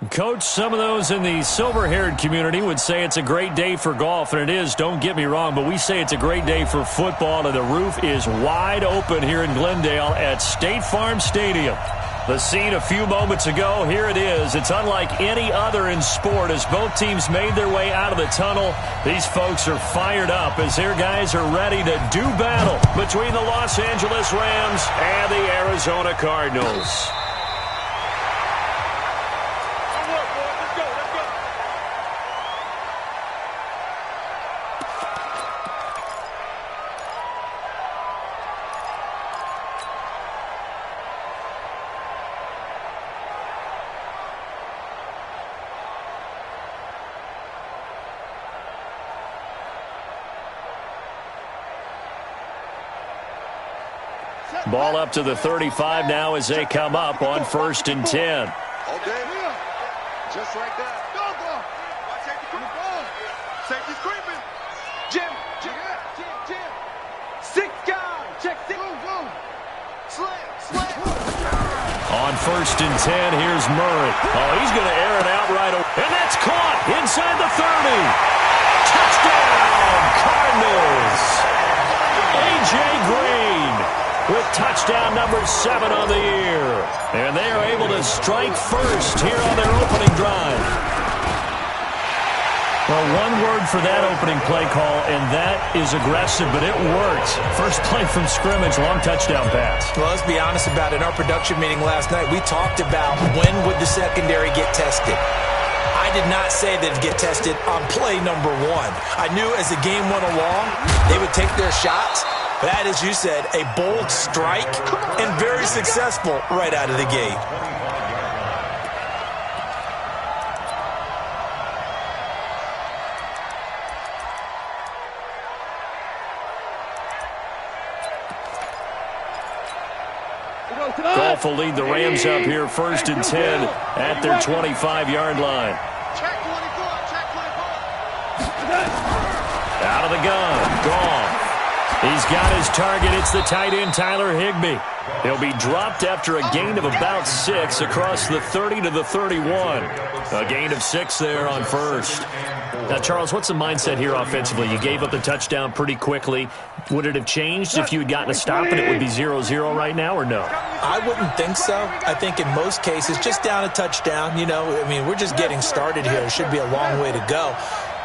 Coach, some of those in the silver-haired community would say it's a great day for golf, and it is, don't get me wrong, but we say it's a great day for football, and the roof is wide open here in Glendale at State Farm Stadium. The scene a few moments ago, here it is. It's unlike any other in sport as both teams made their way out of the tunnel. These folks are fired up as their guys are ready to do battle between the Los Angeles Rams and the Arizona Cardinals. Ball up to the 35 now as they come up on 1st and 10. Okay. Just like that. Go. Safety creeping. Safety's creeping. Jim. 6 guys. Check 6. Go. Slam. On 1st and 10, here's Murray. Oh, he's going to air it out right away. And that's caught inside the 30. Touchdown, Cardinals. A.J. Green with touchdown number 7 on the year. And they are able to strike first here on their opening drive. Well, one word for that opening play call, and that is aggressive, but it worked. First play from scrimmage, long touchdown pass. Well, let's be honest about it. In our production meeting last night, we talked about when would the secondary get tested. I did not say they'd get tested on play number 1. I knew as the game went along, they would take their shots. That, as you said, a bold strike and very successful right out of the gate. Golf will lead the Rams up here 1st and 10 at their 25-yard line. Check 24. Out of the gun. Gone. He's got his target. It's the tight end, Tyler Higbee. He'll be dropped after a gain of about 6 across the 30 to the 31. A gain of 6 there on 1st. Now, Charles, what's the mindset here offensively? You gave up the touchdown pretty quickly. Would it have changed if you had gotten a stop and it would be 0-0 right now, or no? I wouldn't think so. I think in most cases, just down a touchdown, we're just getting started here. It should be a long way to go.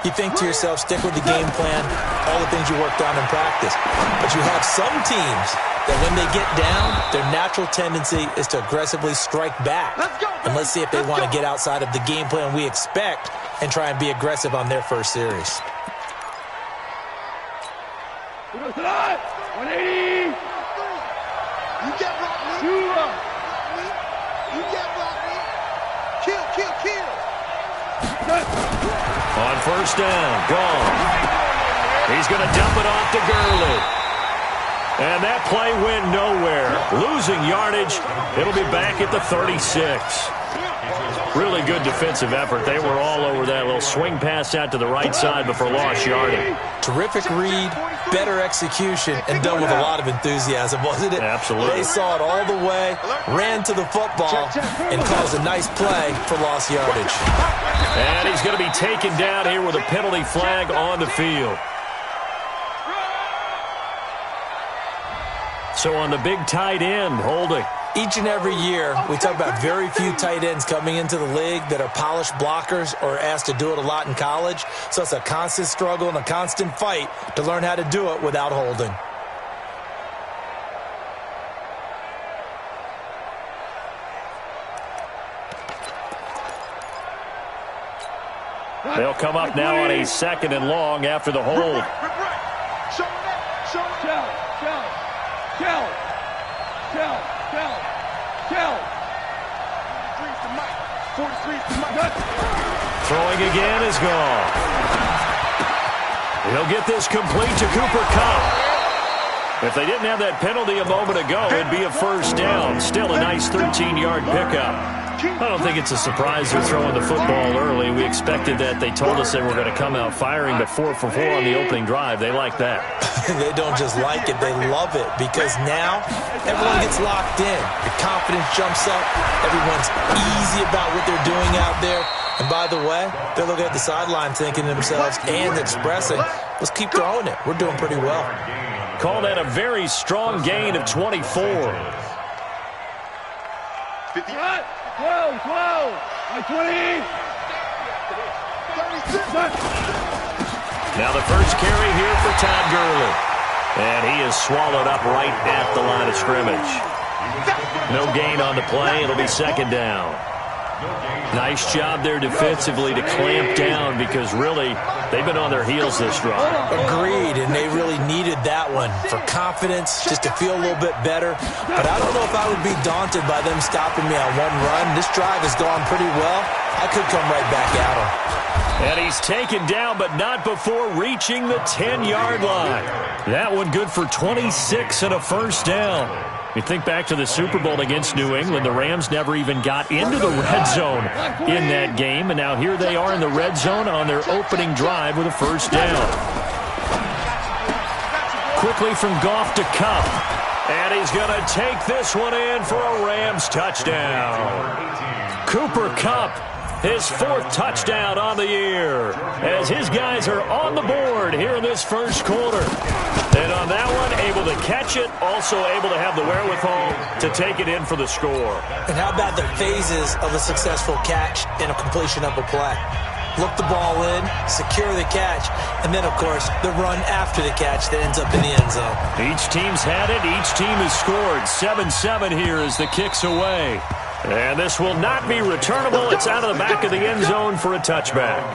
You think to yourself, stick with the game plan, all the things you worked on in practice. But you have some teams that when they get down, their natural tendency is to aggressively strike back. And let's see if they want to get outside of the game plan we expect and try and be aggressive on their first series. 180. You get Rodney. You get Rodney. Kill. On 1st down, gone. He's going to dump it off to Gurley. And that play went nowhere. Losing yardage. It'll be back at the 36. Really good defensive effort. They were all over that little swing pass out to the right side before lost yardage. Terrific read, better execution, and done with a lot of enthusiasm, wasn't it? Absolutely. They saw it all the way, ran to the football, and caused a nice play for lost yardage. And he's going to be taken down here with a penalty flag on the field. So on the big tight end, holding. Each and every year, we talk about very few tight ends coming into the league that are polished blockers or asked to do it a lot in college. So it's a constant struggle and a constant fight to learn how to do it without holding. They'll come up now on a 2nd and long after the hold. Throwing again is gone. He'll get this complete to Cooper Kupp. If they didn't have that penalty a moment ago, it'd be a 1st down. Still a nice 13-yard pickup. I don't think it's a surprise they're throwing the football early. We expected that. They told us they were going to come out firing, but 4 for 4 on the opening drive. They like that. They don't just like it, they love it, because now everyone gets locked in. The confidence jumps up. Everyone's easy about what they're doing out there. And by the way, they're looking at the sideline thinking to themselves and expressing, let's keep throwing it. We're doing pretty well. Call that a very strong gain of 24. 50. 12, 12, 20. Now the first carry here for Todd Gurley. And he is swallowed up right at the line of scrimmage. No gain on the play. It'll be second down. Nice job there defensively to clamp down, because really they've been on their heels this drive. Agreed, and they really needed that one for confidence, just to feel a little bit better. But I don't know if I would be daunted by them stopping me on one run. This drive has gone pretty well. I could come right back at him. And he's taken down, but not before reaching the 10-yard line. That one good for 26 and a first down. You think back to the Super Bowl against New England, the Rams never even got into the red zone in that game, and now here they are in the red zone on their opening drive with a first down. Quickly from Goff to Kupp, and he's going to take this one in for a Rams touchdown. Cooper Kupp, his 4th touchdown on the year, as his guys are on the board here in this first quarter. And on that one, able to catch it, also able to have the wherewithal to take it in for the score. And how about the phases of a successful catch and a completion of a play? Look the ball in, secure the catch, and then, of course, the run after the catch that ends up in the end zone. Each team's had it. Each team has scored. 7-7 here as the kick's away. And this will not be returnable. It's out of the back of the end zone for a touchback.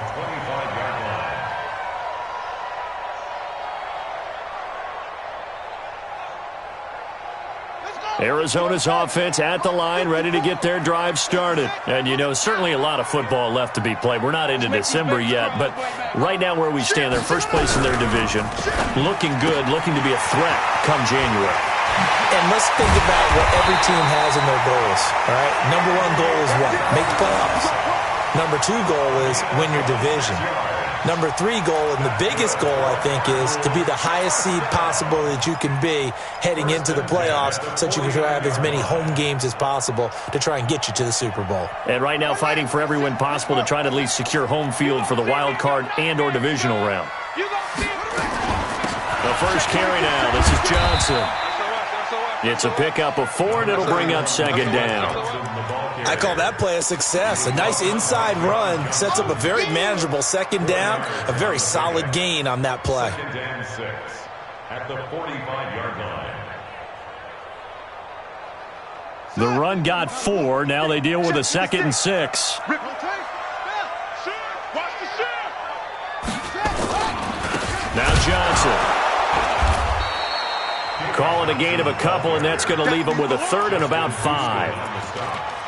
Arizona's offense at the line, ready to get their drive started. And, you know, certainly a lot of football left to be played. We're not into December yet, but right now where we stand, they're first place in their division. Looking good, looking to be a threat come January. And let's think about what every team has in their goals, all right? Number 1 goal is what? Make the playoffs. Number 2 goal is win your division. Number 3 goal, and the biggest goal, I think, is to be the highest seed possible that you can be heading into the playoffs, so that you can have as many home games as possible to try and get you to the Super Bowl. And right now fighting for every win possible to try to at least secure home field for the wild card and or divisional round. The first carry now. This is Johnson. It's a pickup of 4, and it'll bring up second down. I call that play a success. A nice inside run sets up a very manageable second down, a very solid gain on that play. Second and 6 at the 45-yard line. The run got 4. Now they deal with a 2nd and 6. Now Johnson. Call it a gain of a couple, and that's going to leave them with a 3rd and about 5.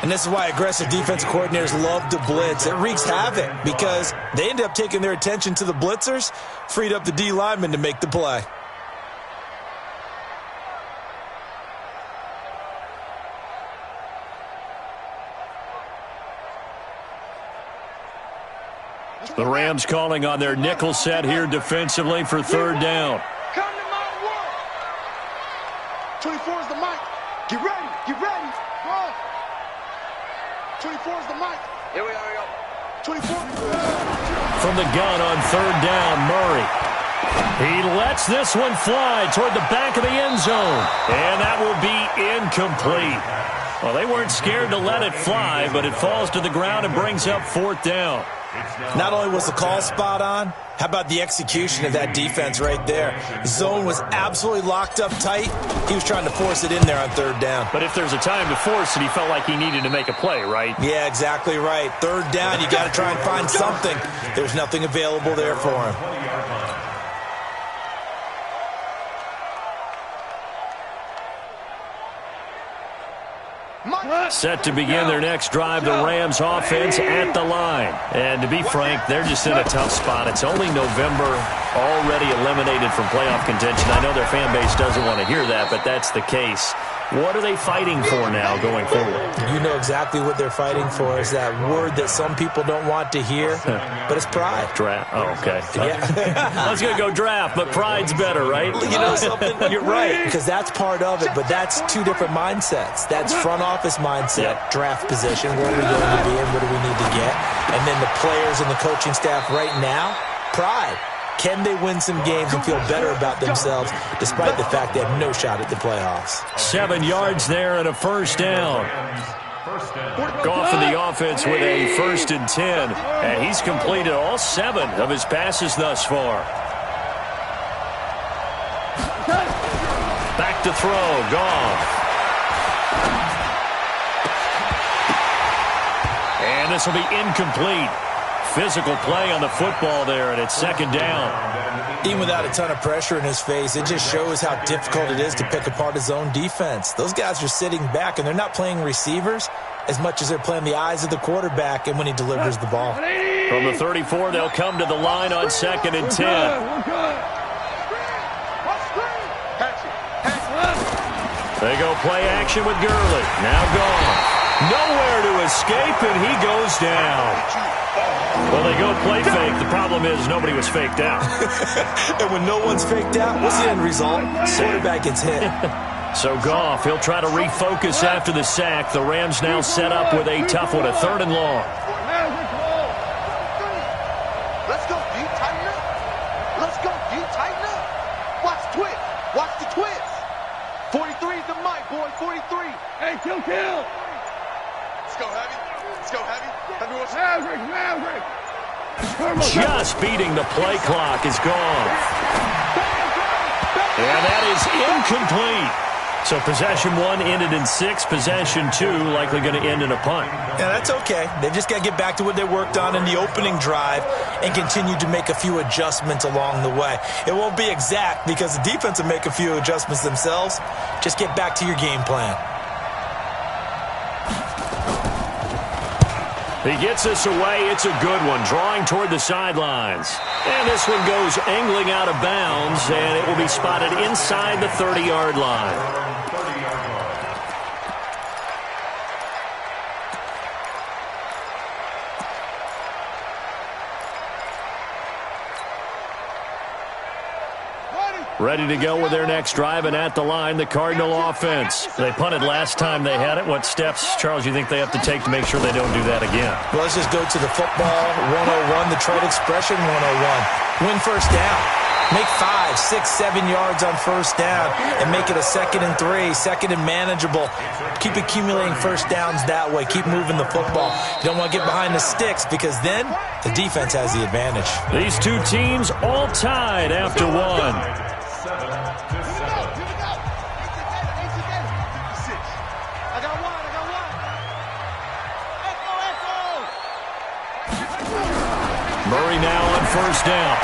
And this is why aggressive defensive coordinators love to blitz. It wreaks havoc because they end up taking their attention to the blitzers, freed up the D lineman to make the play. The Rams calling on their nickel set here defensively for 3rd down. Come to my work. 24 is the mic. Get ready. Get ready. Go. 24 is the mic. Here we go. 24. From the gun on 3rd down, Murray. He lets this one fly toward the back of the end zone. And that will be incomplete. Well, they weren't scared to let it fly, but it falls to the ground and brings up 4th down. Not only was the call spot on, how about the execution of that defense right there? Zone was absolutely locked up tight. He was trying to force it in there on 3rd down. But if there's a time to force it, he felt like he needed to make a play, right? Yeah, exactly right. 3rd down, you got to try and find something. There's nothing available there for him. Set to begin their next drive, the Rams offense at the line. And to be frank, they're just in a tough spot. It's only November, already eliminated from playoff contention. I know their fan base doesn't want to hear that, but that's the case. What are they fighting for now going forward? You know exactly what they're fighting for. Is that word that some people don't want to hear, but it's pride. Draft. Oh, okay. Yeah. I was going to go draft, but pride's better, right? You know something? You're right, because that's part of it, but that's two different mindsets. That's front office mindset, draft position, where are we going to be and what do we need to get? And then the players and the coaching staff right now, pride. Can they win some games and feel better about themselves despite the fact they have no shot at the playoffs? 7 yards there and a first down. Goff in the offense with a 1st and 10. And he's completed all 7 of his passes thus far. Back to throw. Goff. And this will be incomplete. Physical play on the football there, and it's 2nd down. Even without a ton of pressure in his face, it just shows how difficult it is to pick apart his own defense. Those guys are sitting back, and they're not playing receivers as much as they're playing the eyes of the quarterback and when he delivers the ball. From the 34, they'll come to the line on 2nd and 10. They go play action with Gurley. Now gone. Nowhere to escape, and he goes down. Well, they go play fake. The problem is nobody was faked out. And when no one's faked out, what's the end result? Quarterback gets hit. So Goff, he'll try to refocus after the sack. The Rams now set up with a tough one, a 3rd and long. Let's go, D. Tighten up. Let's go, D. Tighten up. Watch the twist. Watch the twist. 43 is the mic, boy. 43. Hey, kill. Let's go, heavy. Let's go, heavy. Maverick. Just beating the play clock is gone. And that is incomplete. So possession 1 ended in 6. Possession 2 likely going to end in a punt. Yeah, that's okay. They've just got to get back to what they worked on in the opening drive and continue to make a few adjustments along the way. It won't be exact because the defense will make a few adjustments themselves. Just get back to your game plan. He gets this away. It's a good one. Drawing toward the sidelines. And this one goes angling out of bounds, and it will be spotted inside the 30-yard line. Ready to go with their next drive, and at the line, the Cardinal offense. They punted last time they had it. What steps, Charles, you think they have to take to make sure they don't do that again? Well, let's just go to the football 101, the trade expression 101. Win first down. Make 5, 6, 7 yards on first down and make it a 2nd and 3, 2nd and manageable. Keep accumulating first downs that way. Keep moving the football. You don't want to get behind the sticks because then the defense has the advantage. These two teams all tied after one. Murray now on first down.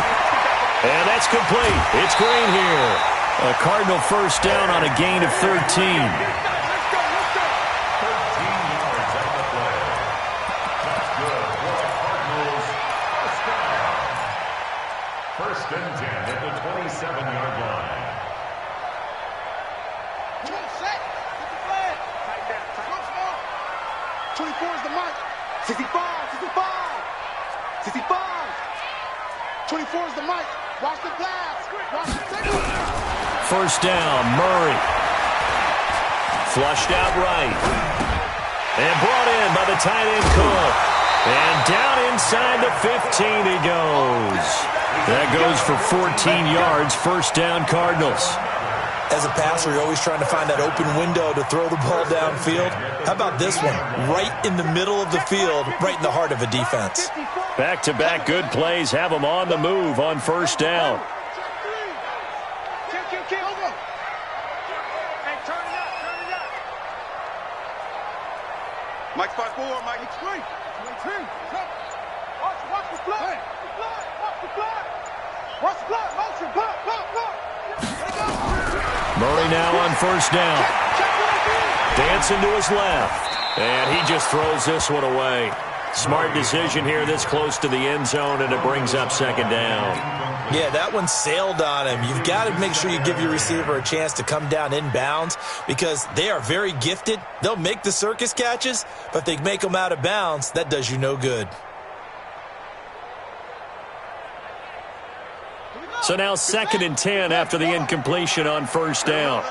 And that's complete. It's Green here. A Cardinal first down on a gain of 13. First and 10 at the 27-yard line. 24 is the mark. 65. 24 is the mic. Watch the pass. Watch the signal. First down, Murray. Flushed out right. And brought in by the tight end Cole. And down inside the 15 he goes. That goes for 14 yards. First down, Cardinals. As a passer, you're always trying to find that open window to throw the ball downfield. How about this one? Right in the middle of the field, right in the heart of a defense. Back-to-back good plays have them on the move on first down. Mike spot 4, Mike. It's free. Watch the block. Watch the block. Motion. Block. Murray now on first down. Dancing to his left. And he just throws this one away. Smart decision here this close to the end zone, and it brings up second down. Yeah, that one sailed on him. You've got to make sure you give your receiver a chance to come down inbounds because they are very gifted. They'll make the circus catches, but if they make them out of bounds, that does you no good. So now 2nd and 10 after the incompletion on first down.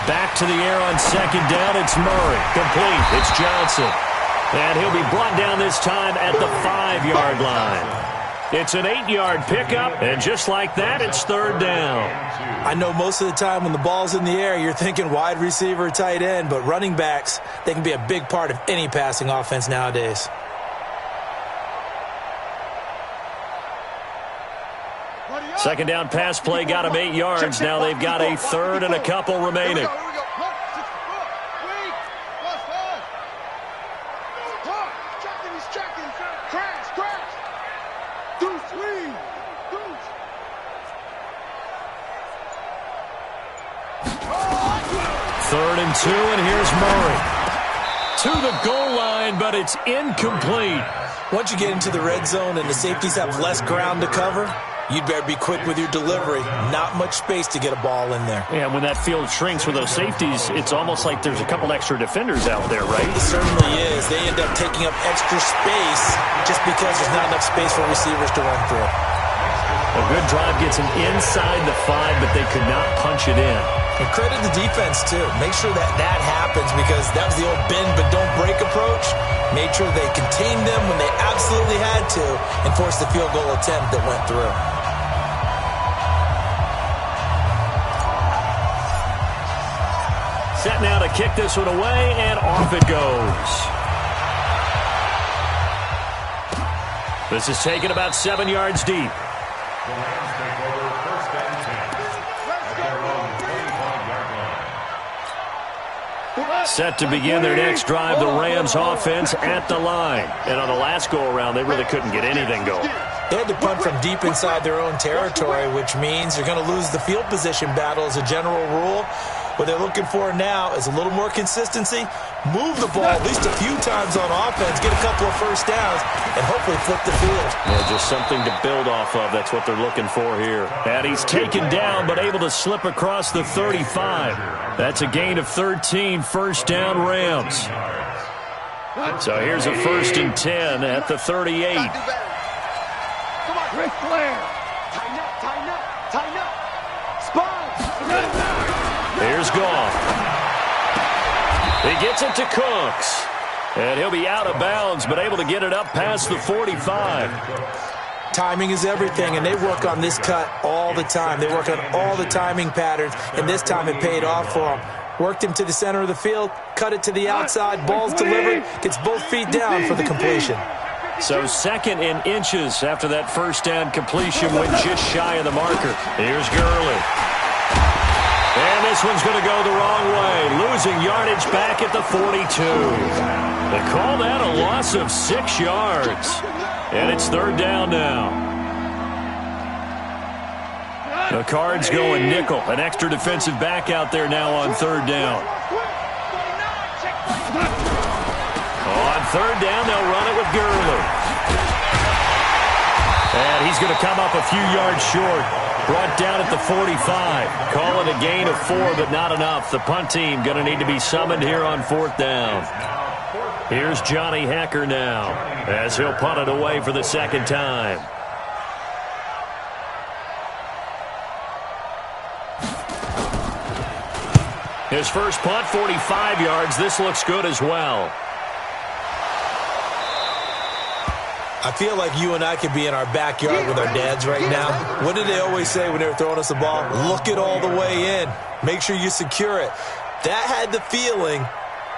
Back to the air on 2nd down. It's Murray. Complete. It's Johnson. And he'll be brought down this time at the 5-yard line. It's an 8-yard pickup, and just like that, it's 3rd down. I know most of the time when the ball's in the air, you're thinking wide receiver, tight end, but running backs, they can be a big part of any passing offense nowadays. Second down pass play got them 8 yards. Now they've got a 3rd and a couple remaining. Third and 2, and here's Murray. To the goal line, but it's incomplete. Once you get into the red zone and the safeties have less ground to cover, you'd better be quick with your delivery. Not much space to get a ball in there. Yeah, when that field shrinks with those safeties, it's almost like there's a couple extra defenders out there, right? It certainly is. They end up taking up extra space just because there's not enough space for receivers to run through. A good drive gets them inside the 5, but they could not punch it in. And credit the defense, too. Make sure that that happens because that was the old bend but don't break approach. Made sure they contained them when they absolutely had to and forced the field goal attempt that went through. Set now to kick this one away, and off it goes. This is taken about 7 yards deep. The Rams take over 1st and 10. At their own 25-yard line. Set to begin their next drive, the Rams offense at the line. And on the last go-around, they really couldn't get anything going. They had to punt from deep inside their own territory, which means you're going to lose the field position battle as a general rule. What they're looking for now is a little more consistency, move the ball at least a few times on offense, get a couple of first downs, and hopefully flip the field. Yeah, just something to build off of. That's what they're looking for here. And he's taken down, but able to slip across the 35. That's a gain of 13, 1st down Rams. So here's a 1st and 10 at the 38. Come on, Ric Flair. Tighten up, tighten up, tighten up. Spine. Here's Goff. He gets it to Cooks. And he'll be out of bounds, but able to get it up past the 45. Timing is everything, and they work on this cut all the time. They work on all the timing patterns, and this time it paid off for them. Worked him to the center of the field, cut it to the outside, ball's delivered, gets both feet down for the completion. So 2nd and inches after that 1st down completion went just shy of the marker. Here's Gurley. And this one's going to go the wrong way, losing yardage back at the 42. They call that a loss of 6 yards. And it's 3rd down now. The Cards going nickel. An extra defensive back out there now on 3rd down. On 3rd down, they'll run it with Gurley. And he's going to come up a few yards short. Brought down at the 45. Call it a gain of 4, but not enough. The punt team going to need to be summoned here on 4th down. Here's Johnny Hecker now as he'll punt it away for the 2nd time. His first punt, 45 yards. This looks good as well. I feel like you and I could be in our backyard with our dads right now. What did they always say when they were throwing us the ball? Look it all the way in. Make sure you secure it. That had the feeling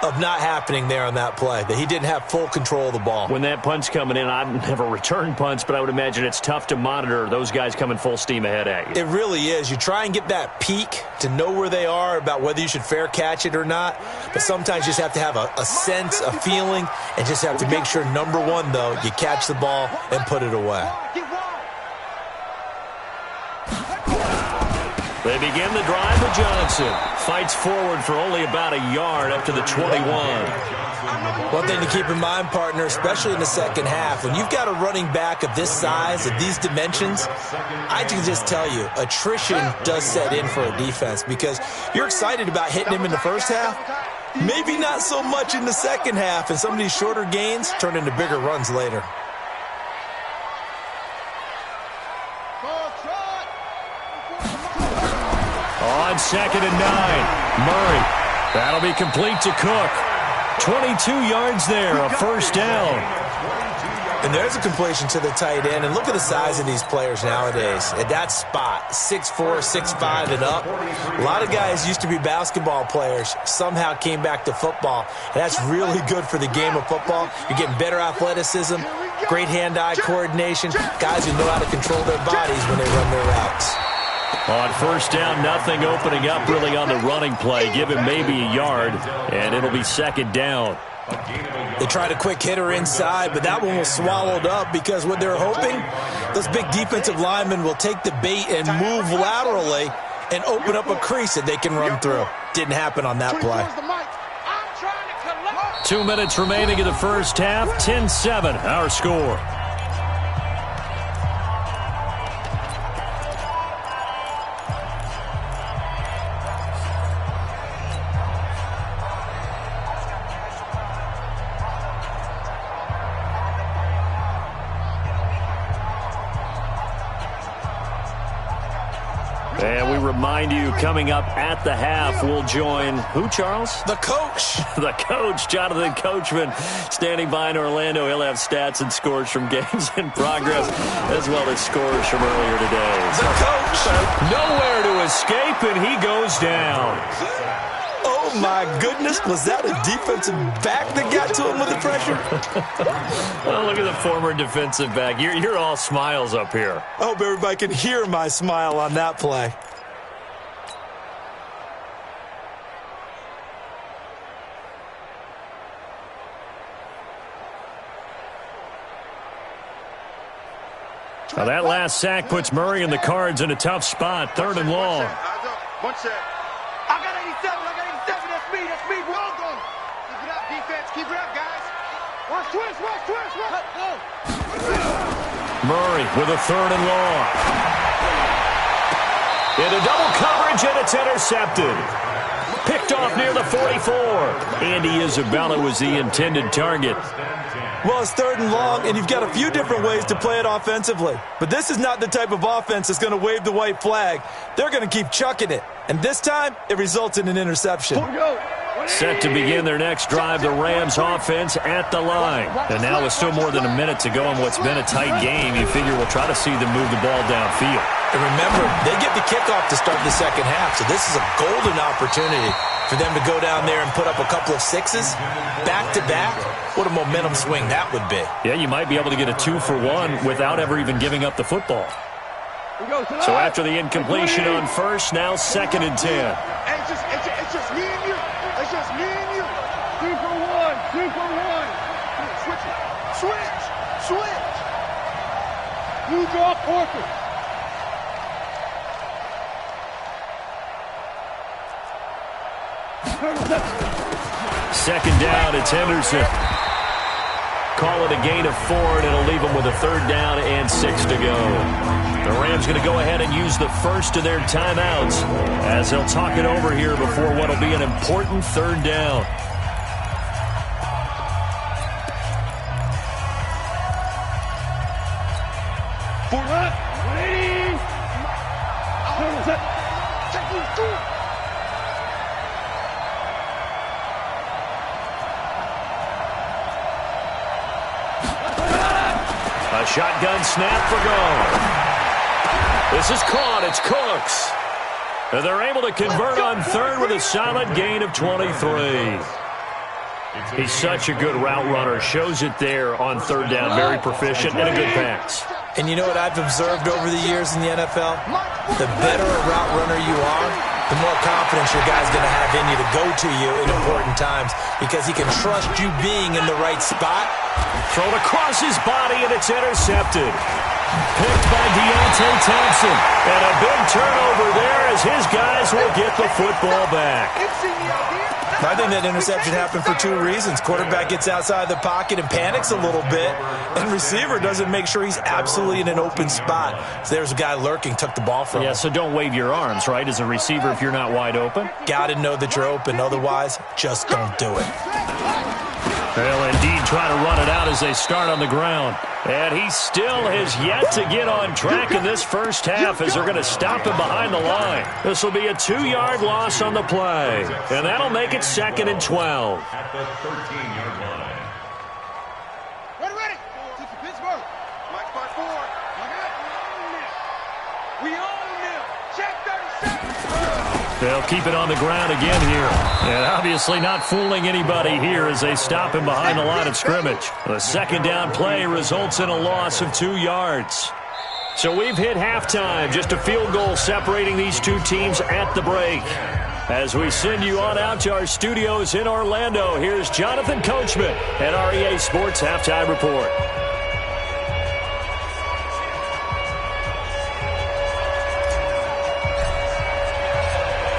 of not happening there on that play, that he didn't have full control of the ball. When that punt's coming in, I've never returned punts, but I would imagine it's tough to monitor those guys coming full steam ahead at you. It really is. You try and get that peek to know where they are about whether you should fair catch it or not, but sometimes you just have to have a sense, a feeling, and just have to make sure, number one, though, you catch the ball and put it away. They begin the drive with Johnson. Fights forward for only about a yard up to the 21. One thing to keep in mind, partner, especially in the second half, when you've got a running back of this size, of these dimensions, I can just tell you, attrition does set in for a defense because you're excited about hitting him in the first half. Maybe not so much in the second half, and some of these shorter gains turn into bigger runs later. On 2nd and 9, Murray. That'll be complete to Cook. 22 yards there, a first down. And there's a completion to the tight end. And look at the size of these players nowadays. At that spot, 6'4", 6'5", and up. A lot of guys used to be basketball players, somehow came back to football. And that's really good for the game of football. You're getting better athleticism, great hand-eye coordination, guys who know how to control their bodies when they run their routes. On first down, nothing opening up really on the running play. Give him maybe a yard, and it'll be 2nd down. They tried a quick hitter inside, but that one was swallowed up because what they're hoping, those big defensive linemen will take the bait and move laterally and open up a crease that they can run through. Didn't happen on that play. 2 minutes remaining in the first half, 10-7, our score. And we remind you, coming up at the half, we'll join who, Charles? The coach. The coach, Jonathan Coachman, standing by in Orlando. He'll have stats and scores from games in progress, as well as scores from earlier today. The coach. Nowhere to escape, and he goes down. Oh, my goodness. Was that a defensive back that got to him with the pressure? Well, look at the former defensive back. You're all smiles up here. I hope everybody can hear my smile on that play. Now that last sack puts Murray and the Cards in a tough spot. 3rd and long. One set. I got 87. That's me. Well done. Keep it up, defense. Keep it up, guys. Watch twist. Let's go. Murray with a 3rd and long. Into double coverage, and it's intercepted. Picked off near the 44. Andy Isabella was the intended target. Well, it's 3rd and long, and you've got a few different ways to play it offensively. But this is not the type of offense that's going to wave the white flag. They're going to keep chucking it. And this time, it results in an interception. Set to begin their next drive, the Rams offense at the line. And now with still more than a minute to go in what's been a tight game, you figure we'll try to see them move the ball downfield. And remember, they get the kickoff to start the second half, so this is a golden opportunity for them to go down there and put up a couple of sixes back-to-back. What a momentum swing that would be. Yeah, you might be able to get a 2-for-1 without ever even giving up the football. So after the incompletion on first, now 2nd and 10. Hey, it's just me and you. It's just me and you. 2 for 1. Switch. You draw Corker. Second down, it's Henderson. Call it a gain of 4, and it'll leave them with a 3rd down and 6 to go. The Rams going to go ahead and use the first of their timeouts as they'll talk it over here before what will be an important 3rd down. A shotgun snap for goal. This is caught. It's Cooks. And they're able to convert on 3rd with a solid gain of 23. He's such a good route runner. Shows it there on 3rd down. Very proficient and a good pass. And you know what I've observed over the years in the NFL? The better a route runner you are, the more confidence your guy's going to have in you to go to you in important times because he can trust you being in the right spot. Thrown across his body, and it's intercepted. Picked by Deontay Thompson. And a big turnover there as his guys will get the football back. I think that interception happened for two reasons. Quarterback gets outside the pocket and panics a little bit, and receiver doesn't make sure he's absolutely in an open spot. So there's a guy lurking, took the ball from him. Yeah, so don't wave your arms, right, as a receiver if you're not wide open? Got to know that you're open. Otherwise, just don't do it. They'll indeed try to run it out as they start on the ground. And he still has yet to get on track in this first half as they're going to stop him behind the line. This will be a 2-yard loss on the play. And that'll make it 2nd and 12. At the 13-yard line. Ready. Take the Pittsburgh. Mike by 4. We own them. Check 37. They'll keep it on the ground again here. And obviously not fooling anybody here as they stop him behind the line of scrimmage. The second down play results in a loss of 2 yards. So we've hit halftime. Just a field goal separating these two teams at the break. As we send you on out to our studios in Orlando, here's Jonathan Coachman at REA Sports Halftime Report.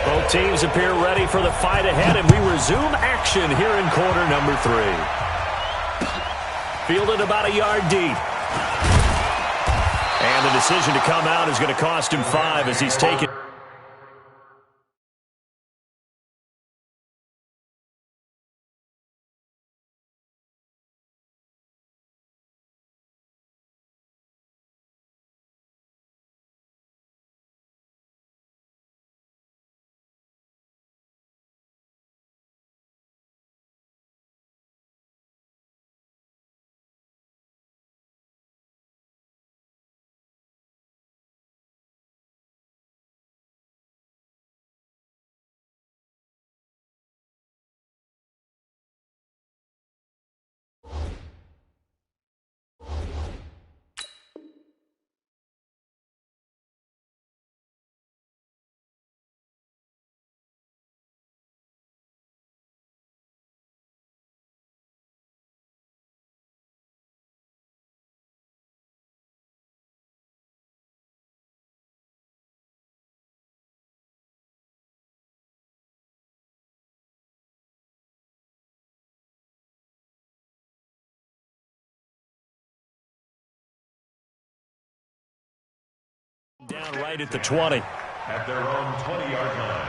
Both teams appear ready for the fight ahead, and we resume action here in quarter number 3. Fielded about a yard deep. And the decision to come out is going to cost him 5 as he's taken. Down right at the 20. At their own 20-yard line.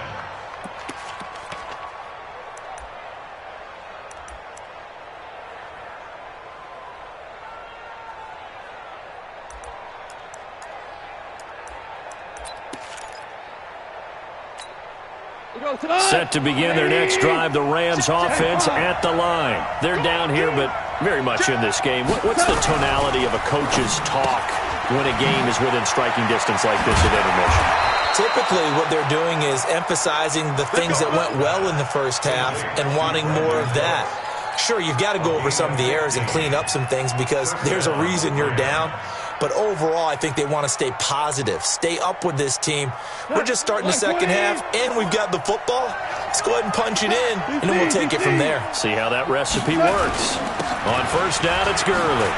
Set to begin their next drive, the Rams offense at the line. They're down here, but very much in this game. What's the tonality of a coach's talk when a game is within striking distance like this at intermission? Typically, what they're doing is emphasizing the things that went well in the first half and wanting more of that. Sure, you've got to go over some of the errors and clean up some things because there's a reason you're down. But overall, I think they want to stay positive, stay up with this team. We're just starting the second half, and we've got the football. Let's go ahead and punch it in, and then we'll take it from there. See how that recipe works. On first down, it's Gurley.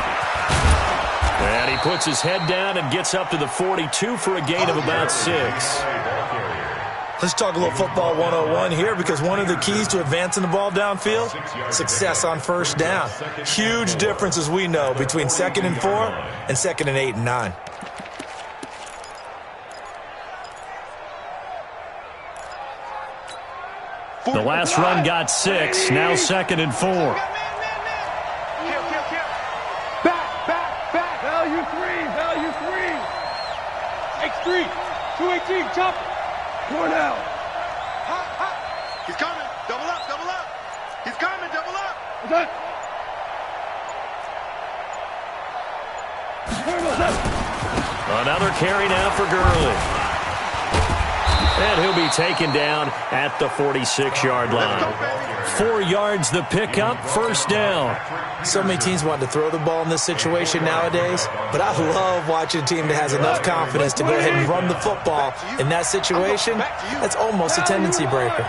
And he puts his head down and gets up to the 42 for a gain of about 6. Let's talk a little football 101 here because one of the keys to advancing the ball downfield, success on first down. Huge difference, as we know, between 2nd and 4 and 2nd and 8 and 9. The last run got 6, now 2nd and 4. Back. Value 3. X3. 218, chop. Cornell. He's coming. Double up. He's coming. Double up. What's that? Another carry now for Gurley. And he'll be taken down at the 46-yard line. 4 yards the pickup, first down. So many teams want to throw the ball in this situation nowadays, but I love watching a team that has enough confidence to go ahead and run the football. In that situation, that's almost a tendency breaker.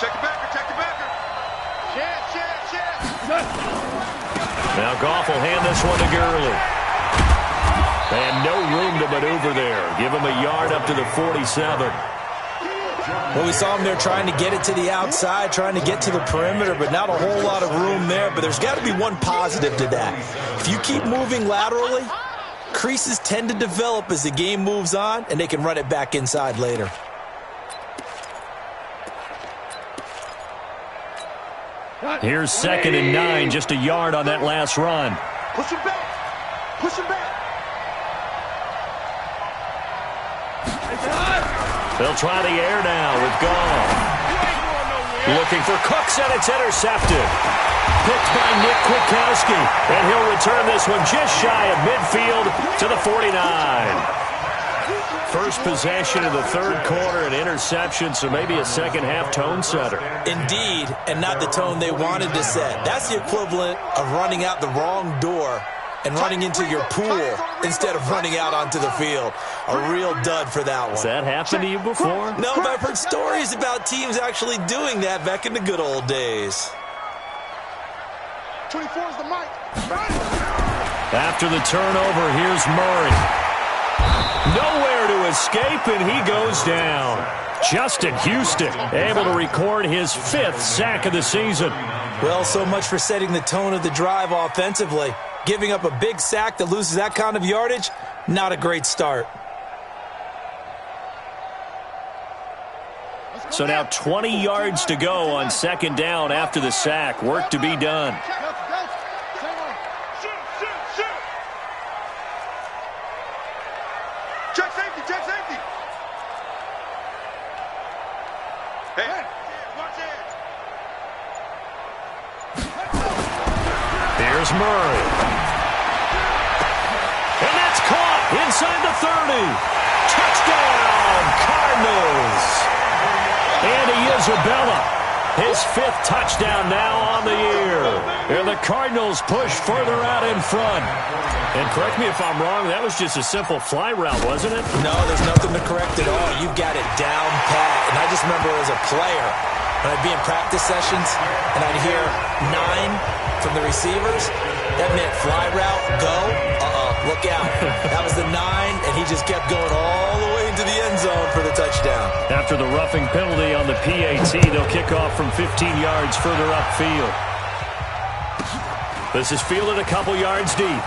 Check the backer. Check. Now Goff will hand this one to Gurley. And no room to maneuver there. Give him a yard up to the 47. Well, we saw him there trying to get it to the outside, trying to get to the perimeter, but not a whole lot of room there. But there's got to be one positive to that. If you keep moving laterally, creases tend to develop as the game moves on, and they can run it back inside later. Here's 2nd and 9, just a yard on that last run. Push him back. Push him back. They'll try the air now with Goff. Looking for Cooks, and it's intercepted. Picked by Nick Kwiatkowski, and he'll return this one just shy of midfield to the 49. First possession of the third quarter, an interception, so maybe a second-half tone setter. Indeed, and not the tone they wanted to set. That's the equivalent of running out the wrong door and running into your pool instead of running out onto the field. A real dud for that one. Has that happened to you before? No, but I've heard stories about teams actually doing that back in the good old days. 24 is the mic. After the turnover, here's Murray. Nowhere to escape, and he goes down. Justin Houston able to record his 5th sack of the season. Well, so much for setting the tone of the drive offensively. Giving up a big sack that loses that kind of yardage, not a great start. So now 20 yards to go on 2nd down after the sack. Work to be done. Check safety, check safety. Hey, watch it. Here's Murray. And that's caught inside the 30. Touchdown, Cardinals. Andy Isabella, his 5th touchdown now on the year. And the Cardinals push further out in front. And correct me if I'm wrong, that was just a simple fly route, wasn't it? No, there's nothing to correct at all. You've got it down pat. And I just remember as a player, when I'd be in practice sessions and I'd hear 9 from the receivers, that meant fly route, go, look out. That was the 9, and he just kept going all the way into the end zone for the touchdown. After the roughing penalty on the PAT, they'll kick off from 15 yards further upfield. This is fielded a couple yards deep.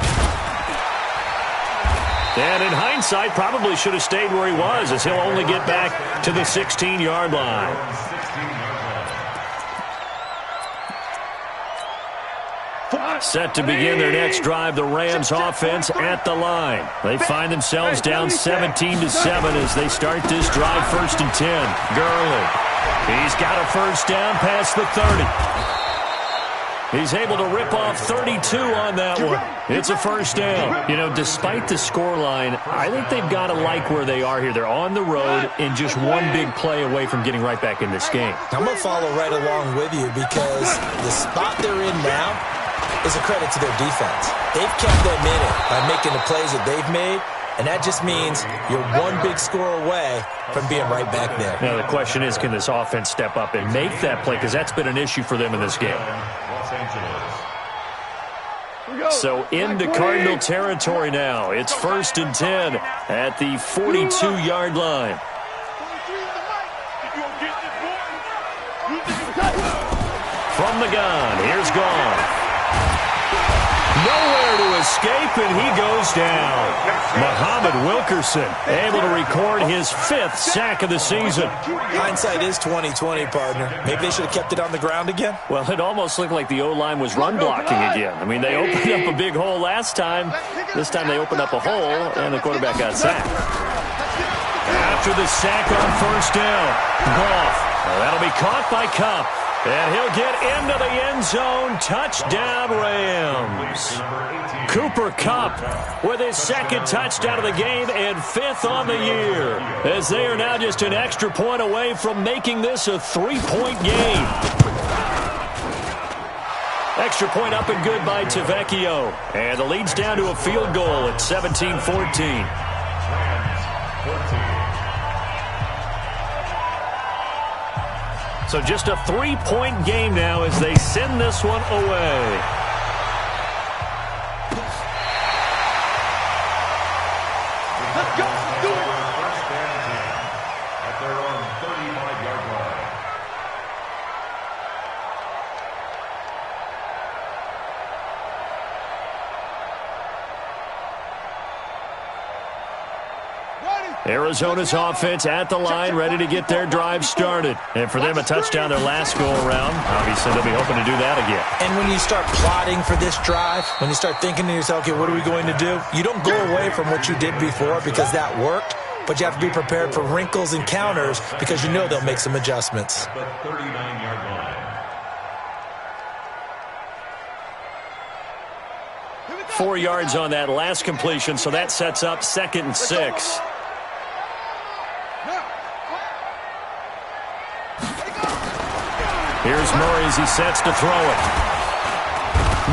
And in hindsight, probably should have stayed where he was, as he'll only get back to the 16-yard line. Set to begin their next drive, the Rams offense at the line. They find themselves down 17-7 as they start this drive, 1st and 10. Gurley. He's got a first down past the 30. He's able to rip off 32 on that one. It's a first down. You know, despite the scoreline, I think they've got to like where they are here. They're on the road and just one big play away from getting right back in this game. I'm going to follow right along with you because the spot they're in now is a credit to their defense. They've kept them in it by making the plays that they've made, and that just means you're one big score away from being right back there. Now, the question is, can this offense step up and make that play? Because that's been an issue for them in this game. So into Cardinal territory now. It's 1st and 10 at the 42-yard line. From the gun, here's Goff. Nowhere to escape, and he goes down. Muhammad Wilkerson able to record his 5th sack of the season. Hindsight is 20/20, partner. Maybe they should have kept it on the ground again. Well, it almost looked like the O-line was run blocking again. I mean, they opened up a big hole last time. This time they opened up a hole, and the quarterback got sacked. After the sack on 1st down, Goff. Well, that'll be caught by Kupp. And he'll get into the end zone. Touchdown, Rams. Cooper Kupp with his 2nd touchdown of the game and 5th on the year, as they are now just an extra point away from making this a 3-point game. Extra point up and good by Tavecchio. And the lead's down to a field goal at 17-14. So just a 3-point game now as they send this one away. Let's go. Let's do it. First and 10 at their own 35-yard line. Arizona's offense at the line, ready to get their drive started. And for them, a touchdown their last go-around. Obviously, they'll be hoping to do that again. And when you start plotting for this drive, when you start thinking to yourself, okay, what are we going to do? You don't go away from what you did before because that worked, but you have to be prepared for wrinkles and counters because you know they'll make some adjustments. The 39-yard line. 4 yards on that last completion, so that sets up 2nd and 6. Here's Murray as he sets to throw it.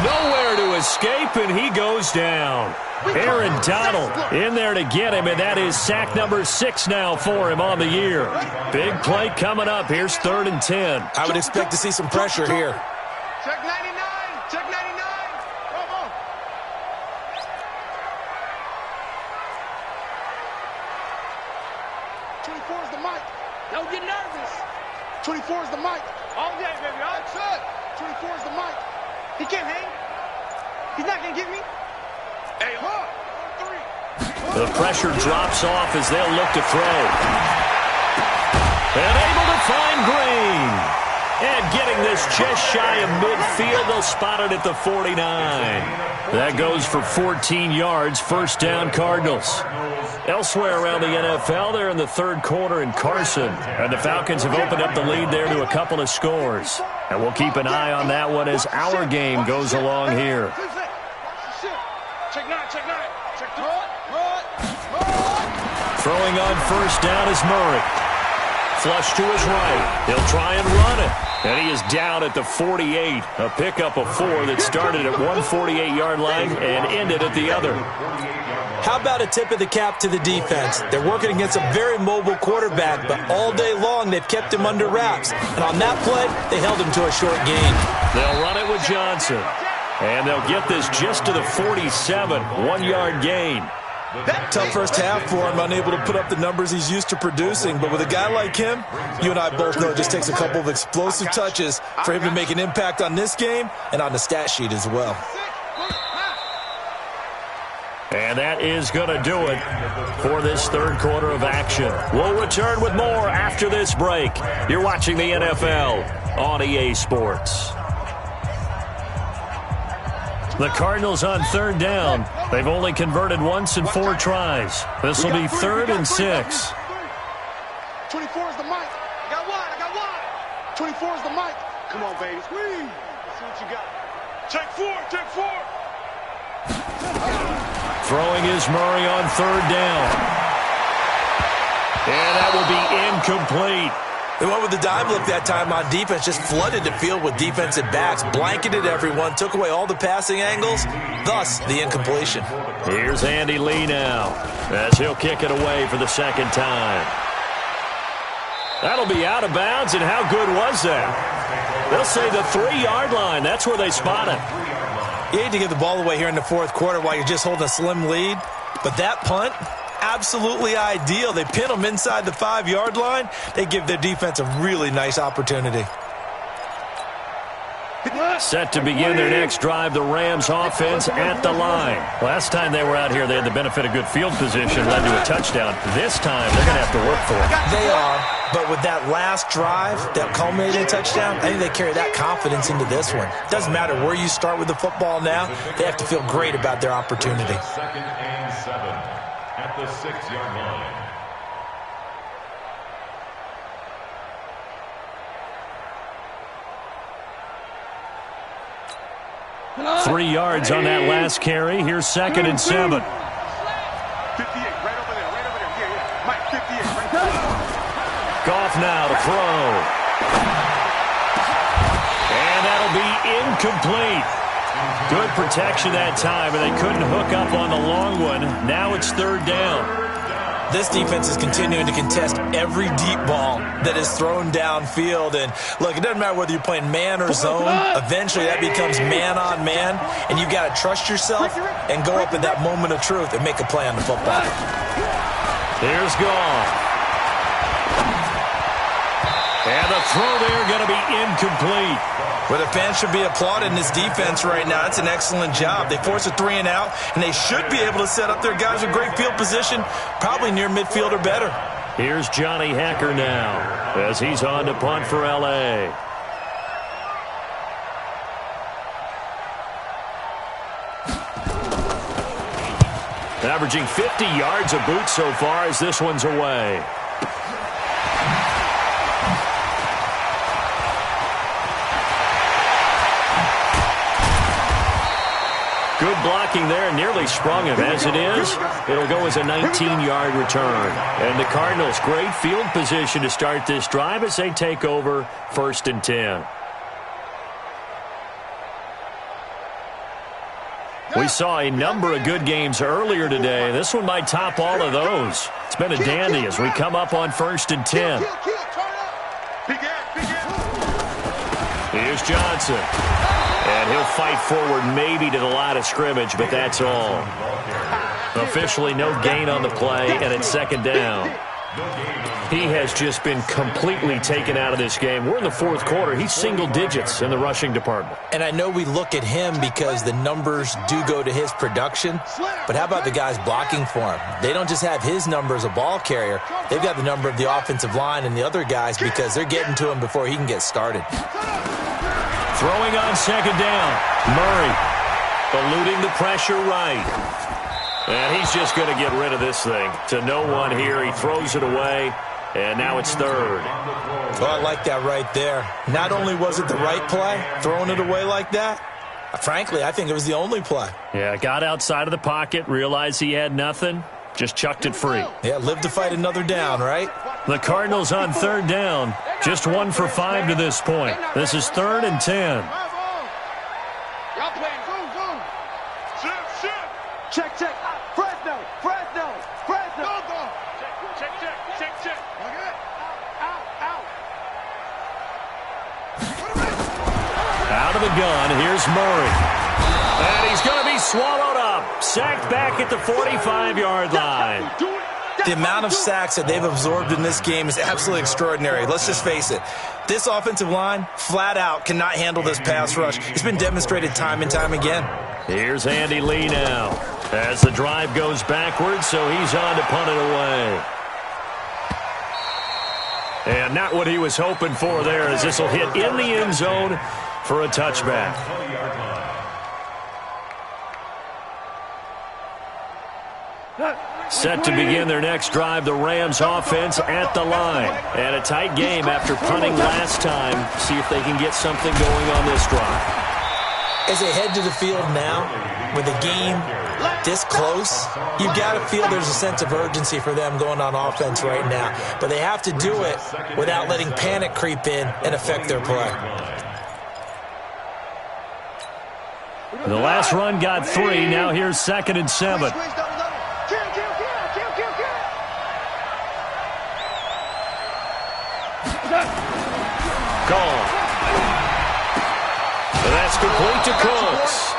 Nowhere to escape, and he goes down. Aaron Donald in there to get him, and that is sack number 6 now for him on the year. Big play coming up. Here's 3rd and 10. I would expect to see some pressure here. Check 99. Check 99. Come on. '24 is the mic. Don't get nervous. 24 is the mic. All day, baby. All good. 24 is the mic. He can't hang. He's not going to get me. Hey, look. 3. The pressure drops off as they'll look to throw. And able to find Green. And getting this just shy of midfield, they'll spot it at the 49. That goes for 14 yards, 1st down Cardinals. Elsewhere around the NFL, they're in the 3rd quarter in Carson. And the Falcons have opened up the lead there to a couple of scores. And we'll keep an eye on that one as our game goes along here. Check 9. Check 9. Check 2. Throwing on 1st down is Murray. Flush to his right. He'll try and run it. And he is down at the 48. A pickup of 4 that started at one 48-yard line and ended at the other. How about a tip of the cap to the defense? They're working against a very mobile quarterback, but all day long they've kept him under wraps. And on that play, they held him to a short gain. They'll run it with Johnson. And they'll get this just to the 47, 1-yard gain. Tough first half for him, unable to put up the numbers he's used to producing. But with a guy like him, you and I both know it just takes a couple of explosive touches for him to make an impact on this game and on the stat sheet as well. And that is going to do it for this 3rd quarter of action. We'll return with more after this break. You're watching the NFL on EA Sports. The Cardinals on 3rd down. They've only converted once in 4 tries. This will be 3rd and 6. 24 is the mic. I got one. 24 is the mic. Come on, baby. Squeeze. Let's see what you got. Check 4. Throwing is Murray on 3rd down. And that will be incomplete. They went with the dive look that time on defense, just flooded the field with defensive backs, blanketed everyone, took away all the passing angles, thus the incompletion. Here's Andy Lee now as he'll kick it away for the 2nd time. That'll be out of bounds, and how good was that? They'll say the 3-yard line. That's where they spot it. You hate to give the ball away here in the 4th quarter while you're just holding a slim lead, but that punt, absolutely ideal. They pin them inside the 5-yard line. They give their defense a really nice opportunity. Set to begin their next drive, the Rams offense at the line. Last time they were out here, they had the benefit of good field position, led to a touchdown. This time, they're going to have to work for it. They are, but with that last drive that culminated in a touchdown, I think they carry that confidence into this one. Doesn't matter where you start with the football now, they have to feel great about their opportunity. 2nd and 7 at the 6-yard line. 3 yards on that last carry. Here's 2nd and 7. 58, right over there. Yeah. Mike, 58, right there. Goff now to throw. And that'll be incomplete. Good protection that time, and they couldn't hook up on the long one. Now it's 3rd down. This defense is continuing to contest every deep ball that is thrown downfield. And, look, it doesn't matter whether you're playing man or zone. Eventually, that becomes man-on-man, and you've got to trust yourself and go up at that moment of truth and make a play on the football. Here's Goff. And the throw there going to be incomplete. Well, the fans should be applauding this defense right now. It's an excellent job. They force a 3-and-out, and they should be able to set up their guys with great field position, probably near midfield or better. Here's Johnny Hacker now as he's on to punt for L.A. Averaging 50 yards a boot so far as this one's away. Good blocking there, nearly sprung him. As it is, it'll go as a 19-yard return. And the Cardinals, great field position to start this drive as they take over 1st and 10. We saw a number of good games earlier today. This one might top all of those. It's been a dandy as we come up on 1st and 10. Here's Johnson. And he'll fight forward maybe to the line of scrimmage, but that's all. Officially no gain on the play, and it's 2nd down. He has just been completely taken out of this game. We're in the 4th quarter. He's single digits in the rushing department. And I know we look at him because the numbers do go to his production, but how about the guys blocking for him? They don't just have his number as a ball carrier. They've got the number of the offensive line and the other guys because they're getting to him before he can get started. Throwing on 2nd down. Murray eluding the pressure right. And he's just going to get rid of this thing. To no one here. He throws it away. And now it's 3rd. Well, I like that right there. Not only was it the right play, throwing it away like that, frankly, I think it was the only play. Yeah, got outside of the pocket, realized he had nothing, just chucked it free. Yeah, live to fight another down, right? The Cardinals on 3rd down, just 1 for 5 to this point. This is 3rd and 10. Check, check. Fresno. Check. Out of the gun, here's Murray. And he's going to be swallowed up. Sacked back at the 45-yard line. The amount of sacks that they've absorbed in this game is absolutely extraordinary. Let's just face it. This offensive line, flat out, cannot handle this pass rush. It's been demonstrated time and time again. Here's Andy Lee now as the drive goes backwards, so he's on to punt it away. And not what he was hoping for there, as this will hit in the end zone for a touchback. Set to begin their next drive, the Rams offense at the line. And a tight game after punting last time. See if they can get something going on this drive. As they head to the field now, with the game this close, you've got to feel there's a sense of urgency for them going on offense right now. But they have to do it without letting panic creep in and affect their play. The last run got 3. Now here's 2nd and 7. Gone. That's complete to Cooks.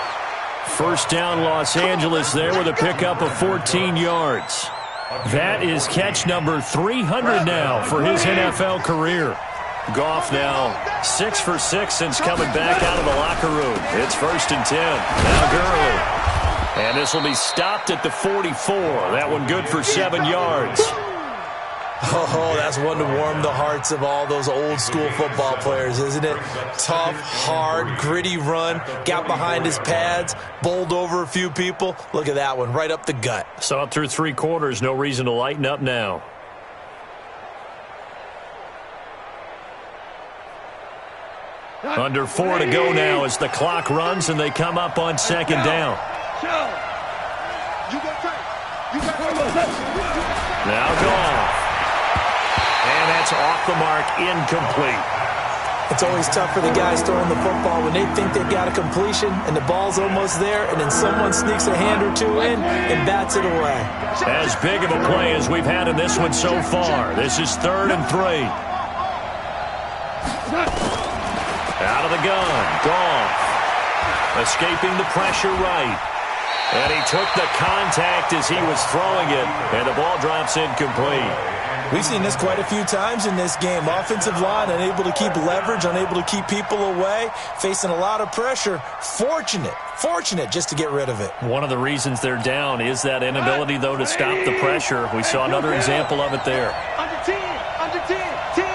First down, Los Angeles there with a pickup of 14 yards. That is catch number 300 now for his NFL career. Goff now 6 for 6 since coming back out of the locker room. It's 1st and 10. Now Gurley. And this will be stopped at the 44. That one good for 7 yards. Oh, that's one to warm the hearts of all those old school football players, isn't it? Tough, hard, gritty run, got behind his pads, bowled over a few people. Look at that one, right up the gut. Saw it through 3 quarters, no reason to lighten up now. Under 4 to go now as the clock runs and they come up on 2nd down. Now Goff. And that's off the mark, incomplete. It's always tough for the guys throwing the football when they think they've got a completion and the ball's almost there, and then someone sneaks a hand or two in and bats it away. As big of a play as we've had in this one so far. This is 3rd and 3. Out of the gun. Goff. Escaping the pressure right. And he took the contact as he was throwing it, and the ball drops incomplete. We've seen this quite a few times in this game. Offensive line unable to keep leverage, unable to keep people away, facing a lot of pressure. Fortunate just to get rid of it. One of the reasons they're down is that inability, though, to stop the pressure. We saw another example of it there. Under 10, under 10, 10.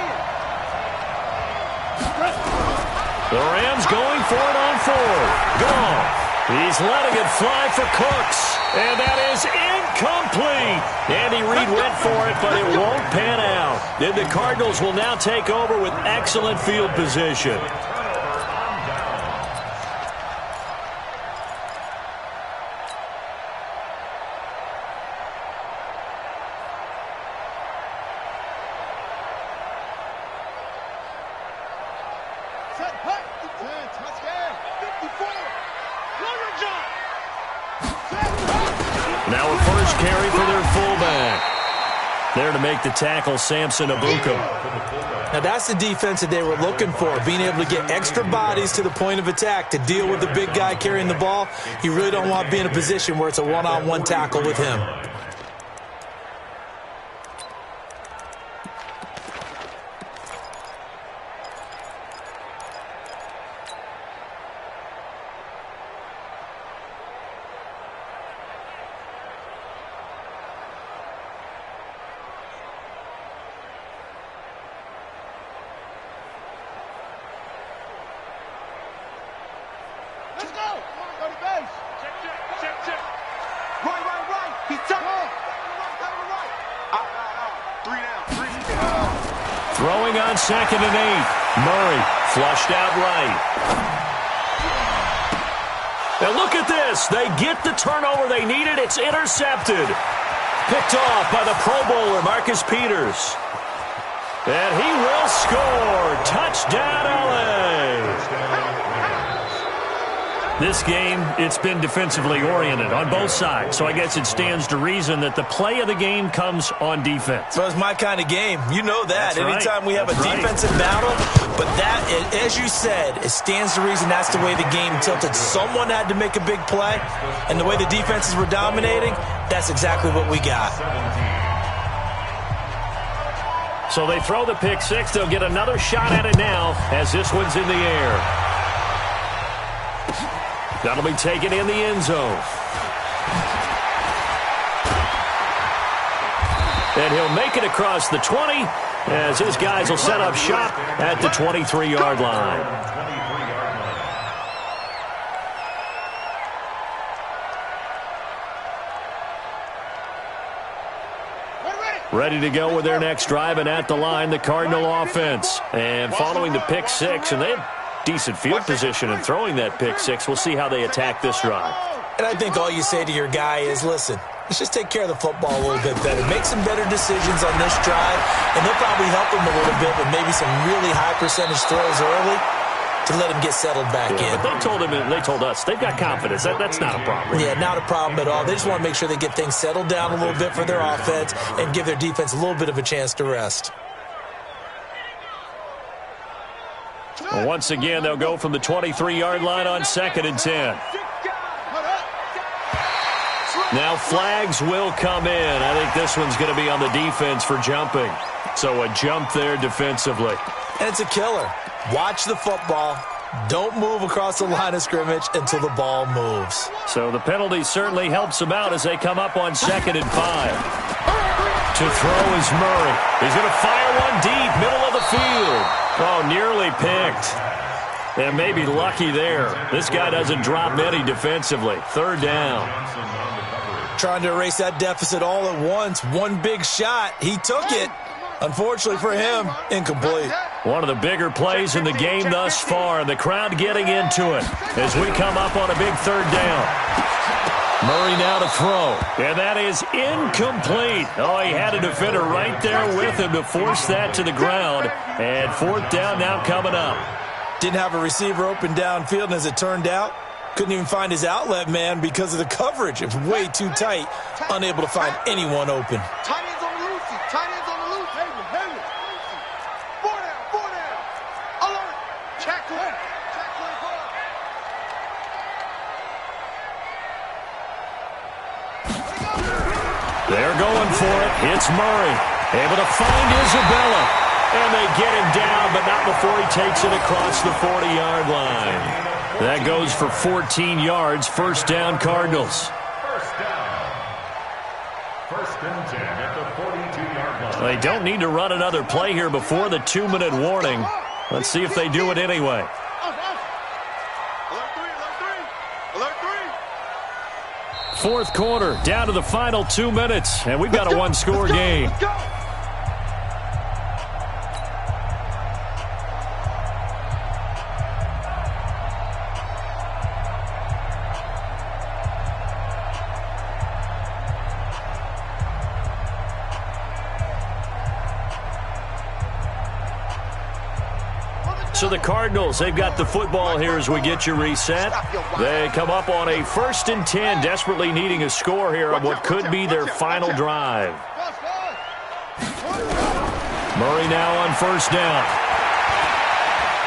The Rams going for it on 4th. Gone. He's letting it fly for Cooks. And that is incomplete. Andy Reid went for it, but it won't pan out. Then the Cardinals will now take over with excellent field position. Now a first carry for their fullback. There to make the tackle, Samson Abuka. Now that's the defense that they were looking for, being able to get extra bodies to the point of attack to deal with the big guy carrying the ball. You really don't want to be in a position where it's a one-on-one tackle with him. Let's go. Go to base. Check. Right. He's tucking. Right. Out. 3 down. Throwing on 2nd and 8. Murray flushed out right. Now look at this. They get the turnover they needed. It's intercepted. Picked off by the Pro Bowler, Marcus Peters. And he will score. Touchdown, LA. This game, it's been defensively oriented on both sides, so I guess it stands to reason that the play of the game comes on defense. So it's my kind of game. You know that. That's anytime we have a defensive battle, but that, as you said, it stands to reason that's the way the game tilted. Someone had to make a big play, and the way the defenses were dominating, that's exactly what we got. So they throw the pick six. They'll get another shot at it now as this one's in the air. That'll be taken in the end zone. And he'll make it across the 20 as his guys will set up shop at the 23-yard line. Ready to go with their next drive, and at the line, the Cardinal offense. And following the pick six, and they have decent field position in throwing that pick six. We'll see how they attack this drive. And I think all you say to your guy is, listen, let's just take care of the football a little bit better. Make some better decisions on this drive, and they'll probably help him a little bit with maybe some really high percentage throws early to let him get settled back in. But they told him, and they told us, they've got confidence. That's not a problem. Yeah, not a problem at all. They just want to make sure they get things settled down a little bit for their offense and give their defense a little bit of a chance to rest. Well, once again, they'll go from the 23-yard line on 2nd and 10. Now flags will come in. I think this one's going to be on the defense for jumping. So a jump there defensively. And it's a killer. Watch the football. Don't move across the line of scrimmage until the ball moves. So the penalty certainly helps them out as they come up on 2nd and 5. To throw is Murray. He's going to fire one deep, middle of the field. Oh, nearly picked. And maybe lucky there. This guy doesn't drop many defensively. 3rd down. Trying to erase that deficit all at once. One big shot. He took it. Unfortunately for him, incomplete. One of the bigger plays in the game thus far. The crowd getting into it as we come up on a big 3rd down. Murray now to throw. And that is incomplete. Oh, he had a defender right there with him to force that to the ground. And fourth down now coming up. Didn't have a receiver open downfield, and as it turned out, couldn't even find his outlet man because of the coverage. It was way too tight, unable to find anyone open. Tight ends on the loose. Tight ends on the loose. Four down. Alert. Tackle. They're going for it. It's Murray. Able to find Isabella. And they get him down, but not before he takes it across the 40-yard line. That goes for 14 yards. First down, Cardinals. First down. First and 10 at the 42-yard line. They don't need to run another play here before the 2-minute warning. Let's see if they do it anyway. Alert three. Fourth quarter, down to the final 2 minutes, and we've got a one-score game. Let's go. So the Cardinals, they've got the football here as we get you reset. They come up on a 1st and 10, desperately needing a score here on what could be their final drive. Murray now on first down.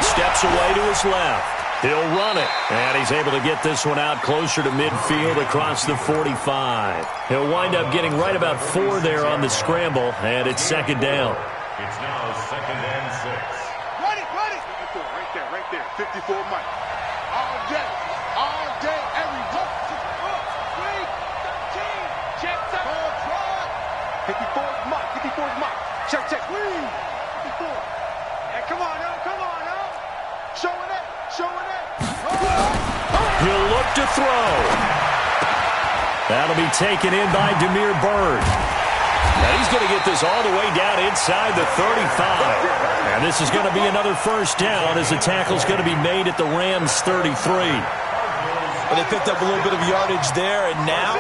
Steps away to his left. He'll run it, and he's able to get this one out closer to midfield across the 45. He'll wind up getting right about 4 there on the scramble, and it's second down. It's now second and 6. Right there. 54 Mike. All day, every day. 54 Mike. Check. 54. Hey, come on now. Showing it. He'll look to throw. That'll be taken in by Demir Bird. And he's going to get this all the way down inside the 35. And this is going to be another first down as the tackle's going to be made at the Rams' 33. Well, they picked up a little bit of yardage there, and now,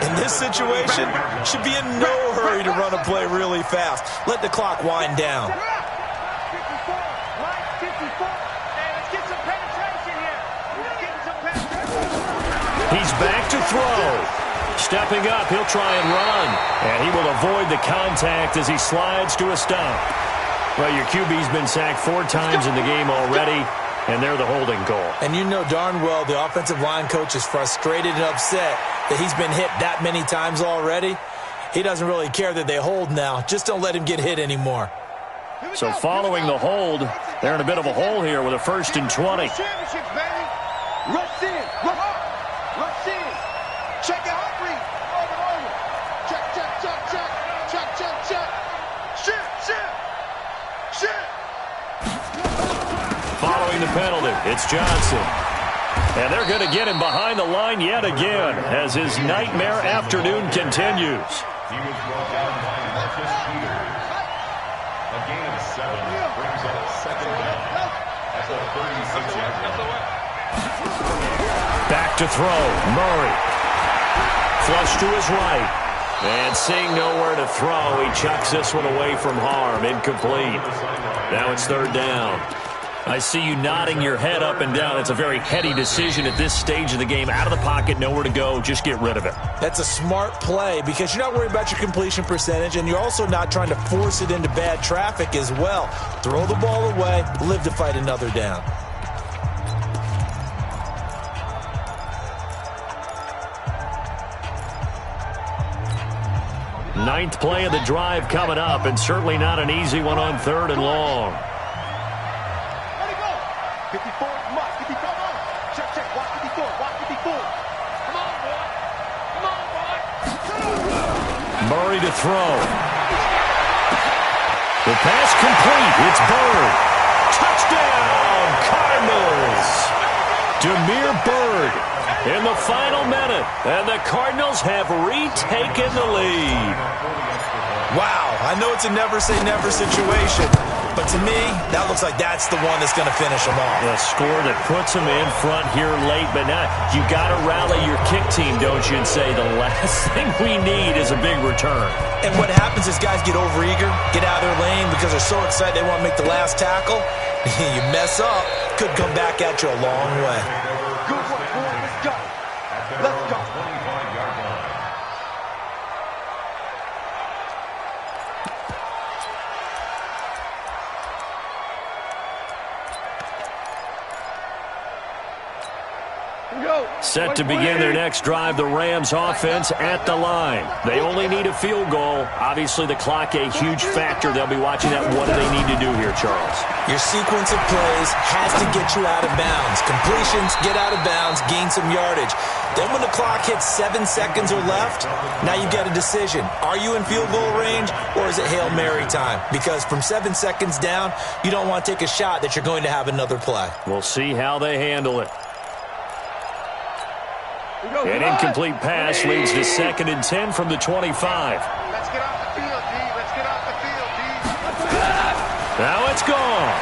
in this situation, should be in no hurry to run a play really fast. Let the clock wind down. He's back to throw. Stepping up, he'll try and run. And he will avoid the contact as he slides to a stop. Well, your QB's been sacked 4 times in the game already, and they're the holding call. And you know darn well the offensive line coach is frustrated and upset that he's been hit that many times already. He doesn't really care that they hold now. Just don't let him get hit anymore. So following the hold, they're in a bit of a hole here with a 1st and 20. Rush in. Check it out, Reed. Over. Check. Shit. Following the penalty, it's Johnson. And they're going to get him behind the line yet again as his nightmare afternoon continues. He was brought down by Marcus Peters. A gain of 7 brings up second down at the 36-yard line. Back to throw, Murray. Flush to his right. And seeing nowhere to throw, he chucks this one away from harm. Incomplete. Now it's third down. I see you nodding your head up and down. It's a very heady decision at this stage of the game. Out of the pocket, nowhere to go. Just get rid of it. That's a smart play because you're not worried about your completion percentage, and you're also not trying to force it into bad traffic as well. Throw the ball away, live to fight another down. Ninth play of the drive coming up, and certainly not an easy one on 3rd and long. Let it go. 54 Mike. 54 Mike. Check. Watch 54. Come on, boy. Murray to throw. The pass complete. It's Bird. Touchdown, Cardinals. Demir Bird in the final minute, and the Cardinals have retaken the lead. Wow, I know it's a never-say-never situation, But to me, that looks like that's the one that's going to finish them off. A score that puts them in front here late, but now you got to rally your kick team, don't you, and say the last thing we need is a big return. And what happens is guys get overeager, get out of their lane because they're so excited they want to make the last tackle. You mess up, could come back at you a long way. Good work, boy. Let's go. Let's go. Set to begin their next drive, the Rams offense at the line. They only need a field goal. Obviously, the clock a huge factor. They'll be watching that. What do they need to do here, Charles? Your sequence of plays has to get you out of bounds. Completions, get out of bounds, gain some yardage. Then when the clock hits 7 seconds or left, now you get a decision. Are you in field goal range or is it Hail Mary time? Because from 7 seconds down, you don't want to take a shot that you're going to have another play. We'll see how they handle it. An incomplete pass leads to 2nd and 10 from the 25. Let's get off the field, D. Let's get off the field, D. Now it's gone.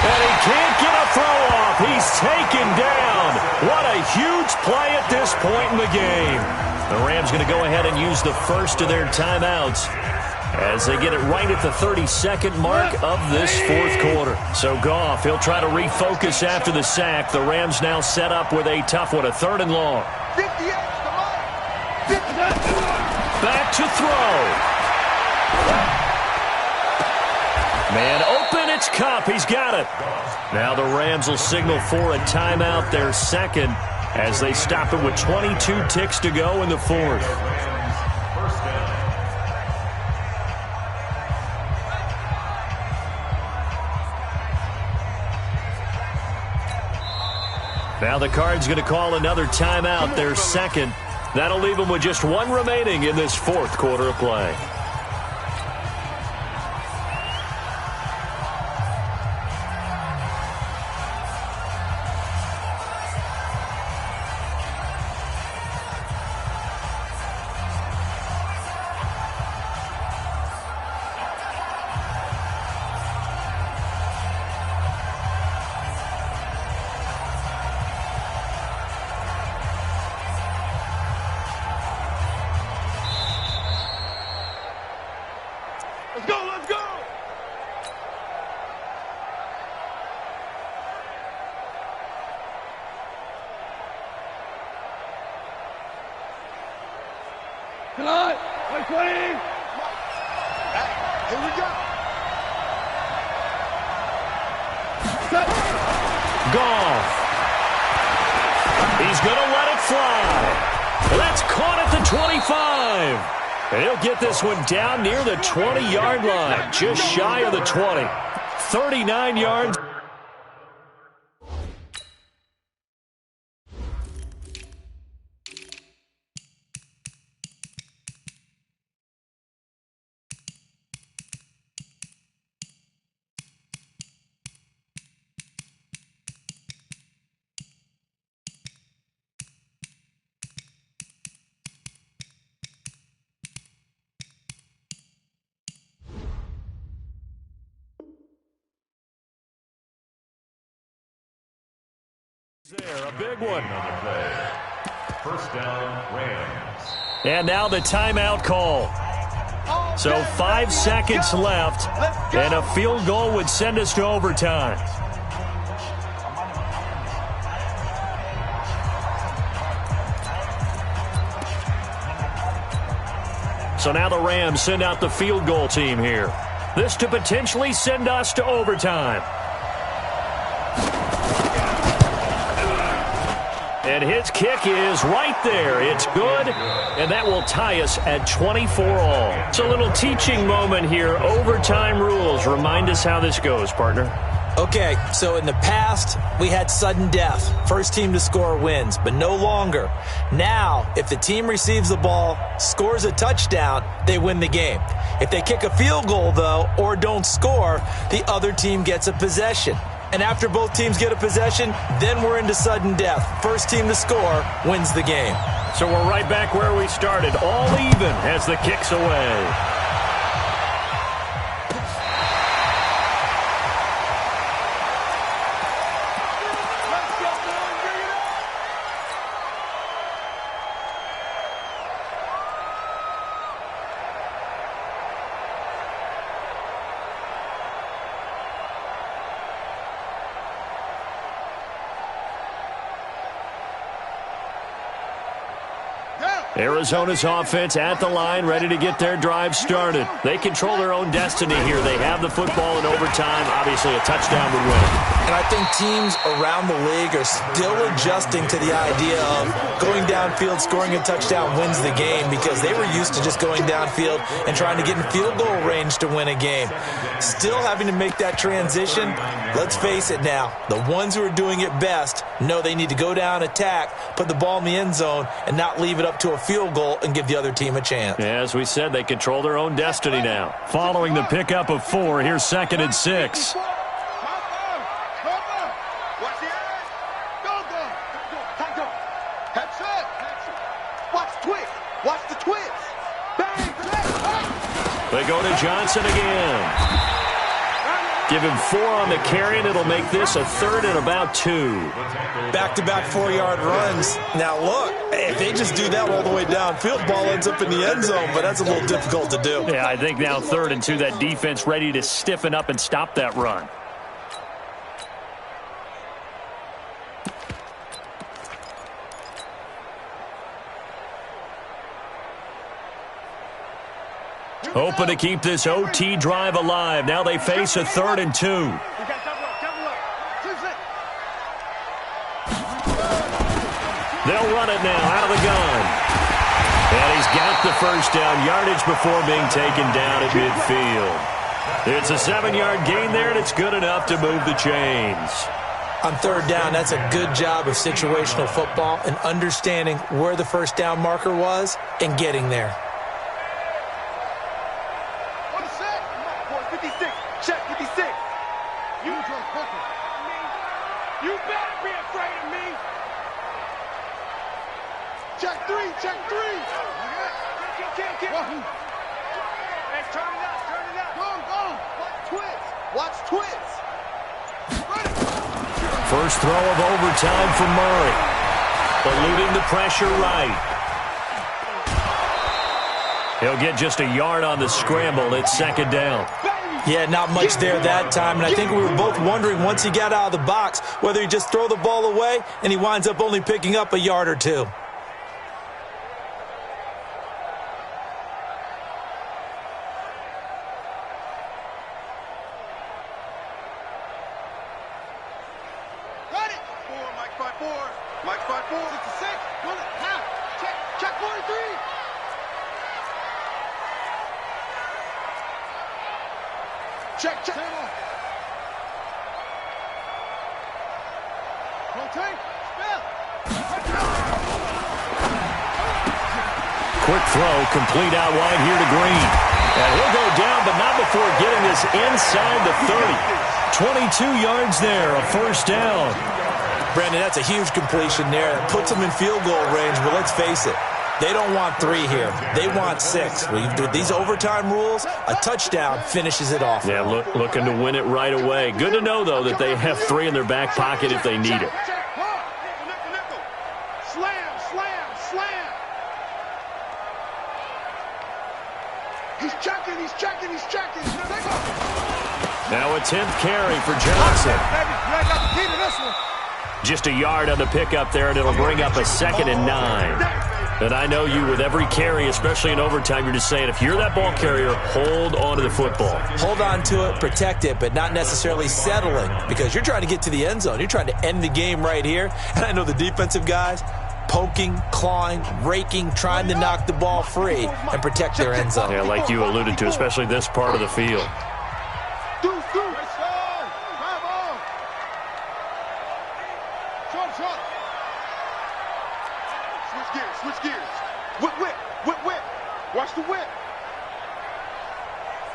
And he can't get a throw off. He's taken down. What a huge play at this point in the game. The Rams going to go ahead and use the first of their timeouts as they get it right at the 32nd mark of this 4th quarter. So Goff, he'll try to refocus after the sack. The Rams now set up with a tough one, a 3rd and long. 58, come on. 59. Back to throw. Man open, it's Kupp. He's got it. Now the Rams will signal for a timeout, their 2nd, as they stop it with 22 ticks to go in the 4th. Now the Cards going to call another timeout, their 2nd. That'll leave them with just 1 remaining in this 4th quarter of play. Let's go, let's go! Come on! 120! Here we go! Set! Goff. He's going to let it fly. That's caught at the 25. And he'll get this one down near the 20-yard line, just shy of the 20. 39 yards. There, a big one. Another play. First down, Rams. And now the timeout call. So 5 seconds left, and a field goal would send us to overtime. So now the Rams send out the field goal team here. This to potentially send us to overtime. And his kick is right there. It's good, and that will tie us at 24 all. It's a little teaching moment here. Overtime rules. Remind us how this goes, partner. Okay, so in the past, we had sudden death. First team to score wins, but no longer. Now, if the team receives the ball, scores a touchdown, they win the game. If they kick a field goal, though, or don't score, the other team gets a possession. And after both teams get a possession, then we're into sudden death. First team to score wins the game. So we're right back where we started, all even as the kick's away. Arizona's offense at the line, ready to get their drive started. They control their own destiny here. They have the football in overtime. Obviously, a touchdown would win. And I think teams around the league are still adjusting to the idea of going downfield, scoring a touchdown wins the game, because they were used to just going downfield and trying to get in field goal range to win a game. Still having to make that transition. Let's face it now, the ones who are doing it best know they need to go down, attack, put the ball in the end zone, and not leave it up to a field goal and give the other team a chance. Yeah, as we said, they control their own destiny now. Following the pickup of 4, here's 2nd and 6. Watch the twist. Bang. They go to Johnson again. Give him 4 on the carry, and it'll make this a 3rd and about 2. Back-to-back 4-yard runs. Now, look, if they just do that all the way downfield, ball ends up in the end zone, but that's a little difficult to do. Yeah, I think now 3rd and 2, that defense ready to stiffen up and stop that run. Hoping to keep this OT drive alive. Now they face a 3rd and 2. They'll run it now out of the gun. And he's got the first down yardage before being taken down at midfield. It's a 7-yard gain there, and it's good enough to move the chains. On 3rd down, that's a good job of situational football and understanding where the first down marker was and getting there. Check 56. You better be afraid of me. Check 3. Hey, turn it up. Go. Watch twist. First throw of overtime for Murray. Eluding the pressure right. He'll get just a yard on the scramble. It's 2nd down. Yeah, not much there that time, and I think we were both wondering once he got out of the box whether he just throw the ball away, and he winds up only picking up a yard or 2. Got it. 4, Mike 5-4. Mike 5-4. 66. Run it. Half. Check 43. Check. Rotate. Spell. Quick throw, complete out wide here to Green. And he'll go down, but not before getting this inside the 30. 22 yards there, a first down. Brandon, that's a huge completion there. That puts them in field goal range, but let's face it, they don't want 3 here. They want 6. With these overtime rules, a touchdown finishes it off. Yeah, looking to win it right away. Good to know, though, that they have 3 in their back pocket if they need it. Slam. He's checking. Now a 10th carry for Johnson. You ain't got the key to this one. Just a yard on the pickup there, and it'll bring up a 2nd and 9. And I know you, with every carry, especially in overtime, you're just saying, if you're that ball carrier, hold on to the football. Hold on to it, protect it, but not necessarily settling, because you're trying to get to the end zone. You're trying to end the game right here. And I know the defensive guys poking, clawing, raking, trying to knock the ball free and protect their end zone. Yeah, like you alluded to, especially this part of the field. Switch gears. Whip. Watch the whip.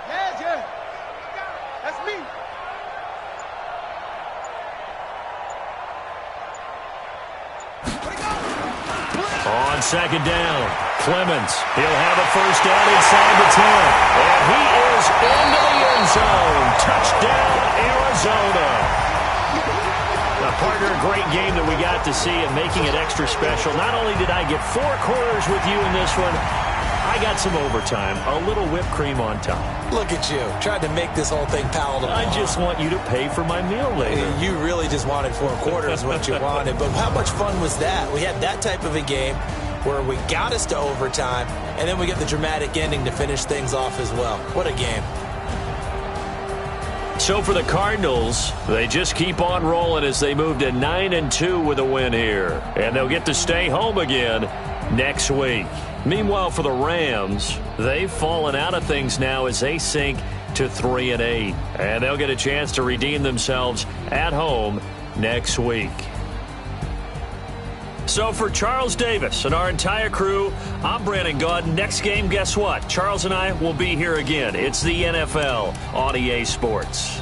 Yeah. That's me. On 2nd down, Clemens. He'll have a first down inside the 10. And he is into the end zone. Touchdown, Arizona. Now, partner, a great game that we got to see and making it extra special. Not only did I get 4 quarters with you in this one, I got some overtime, a little whipped cream on top. Look at you, tried to make this whole thing palatable. I just want you to pay for my meal later. You really just wanted 4 quarters what you wanted, but how much fun was that? We had that type of a game. where we got us to overtime, and then we get the dramatic ending to finish things off as well. What a game. So for the Cardinals, they just keep on rolling as they move to 9-2 with a win here. And they'll get to stay home again next week. Meanwhile, for the Rams, they've fallen out of things now as they sink to 3-8. And they'll get a chance to redeem themselves at home next week. So for Charles Davis and our entire crew, I'm Brandon Gaud. Next game, guess what? Charles and I will be here again. It's the NFL on EA Sports.